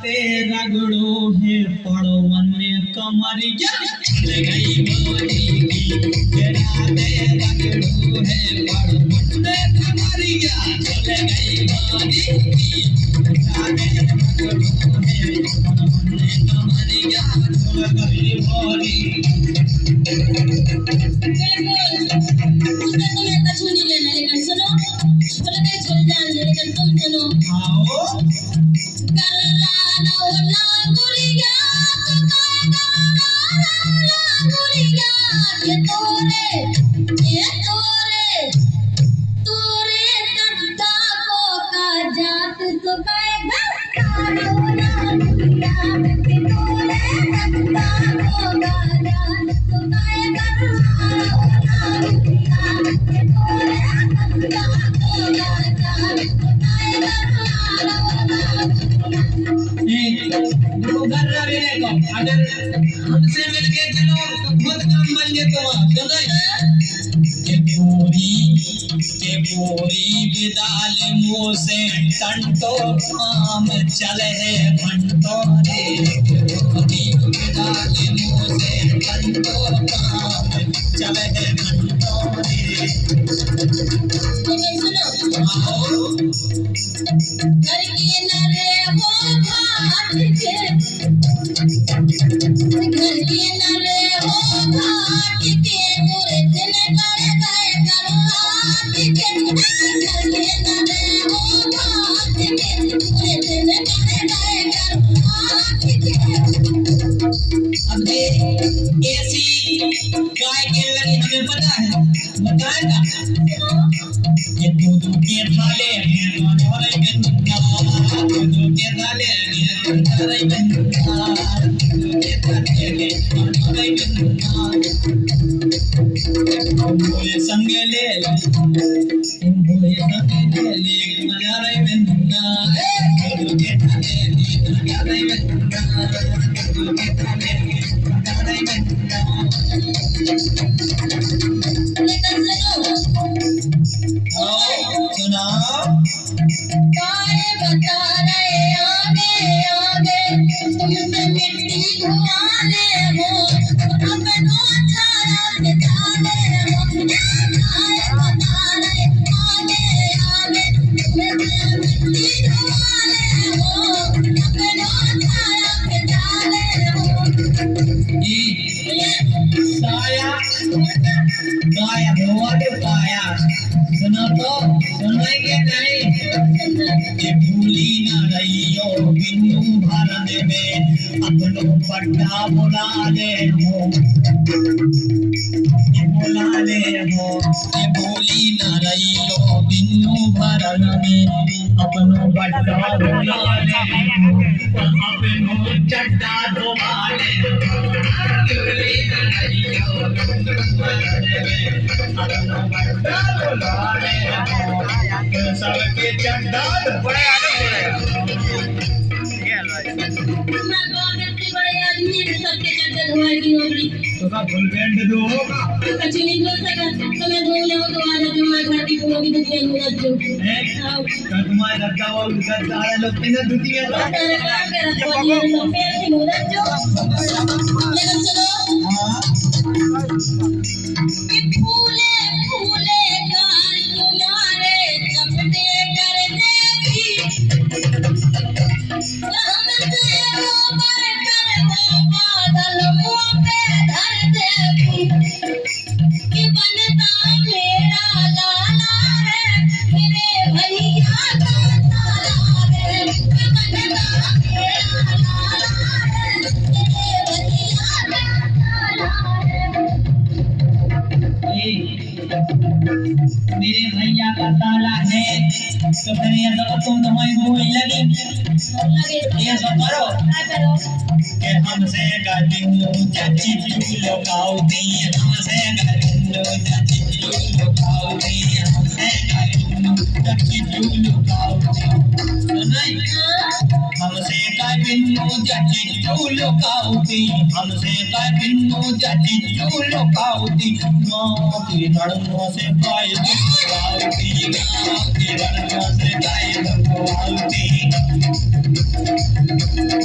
राते रगड़ो है पड़वन कमरिया चल गई मोरी की राते रगड़ो है पड़वन कमरिया चल गई मोरी की राते रगड़ो है पड़वन कमरिया चल गई मोरी। अगर हमसे मिलके चलो तो खुद काम बन गए के पूरी विदाल मुँह से टंटो काम चले है घंटो रे पूरी विदाल मुँह से टंटो काम चले है घंटो रे। घर की नरे हो घाट के घर की नरे हो घाट के पूरे दिन कर गए करवाट के घर की नरे हो घाट के पूरे दिन कर गए करवाट के। अब ऐसी गाय के लगी हमें पता है बताएगा ये दूध के थाले दूध के थाले संगे ले नजारे में दूध के थाले नजारे में बता रहे आगे आगे तुमसे मिट्टी धुआने हो अपनों छाया बिताने हो बता रहे आगे आगे तुमसे मिट्टी धुआने हो अपनों छाया बिताने हो। साया गाया धोआ के पाया सुनो तो सुनाएंगे नहीं ये भूली न रहियो बिन्नू भरन में अपनो पट्टा बुला ले हो बुला ले हो ये भूली न रहियो बिन्नू भरन में अपनो पट्टा बुला ले हो अपनो चट्टा धोवा ले भूली न रहियो बिन्नू भरन में अपनो पट्टा बुला ले हो सबके चट्टा बड़े आगे बोले मैं गवर्नमेंट बड़े आदमी है सबके चट्टा धोए की होगी तो का फुल बैंड दो होगा अच्छी नहीं बोल सका तो मैं बोल रहा हूं तुम्हारे तुम्हारे खाती को भी दुनिया में रखो है का तुम्हारे रखा हुआ उधर सारे लोग ने दुती है तेरे काम के रखो ये लोग पैर की मुरत जो लेकिन चलो हां ये फूले फूले गाल तुम्हारे चपटे कर देगी हम तेरो पर कर दो बादल मुंह पे धर देगी कि बनता मेरा लाला रे मेरे भैया का ताला रे बनता मेरा लाला रे मेरे भैया का ताला रे मेरे भैया का ताला है तो फिर ये सब तुम तुम्हारी भूल लगी ये सब करो कि हमसे गलिंगो चाची लोकाउती हमसे गलिंगो चाची लोकाउती हमसे गलिंगो चाची लोकाउती हमसे गलिंगो चाची लोकाउती हमसे गलिंगो चाची लोकाउती गाँव की धड़कों से पाए लोकाउती गाँव की धड़कों से पाए लोकाउती देखो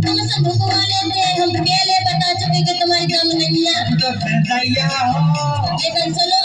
तुम सब भूख वाले थे, हम पहले बता चुके कि तुम्हारी दम नहीं है, तो फिर दैया हो। लेकिन सुनो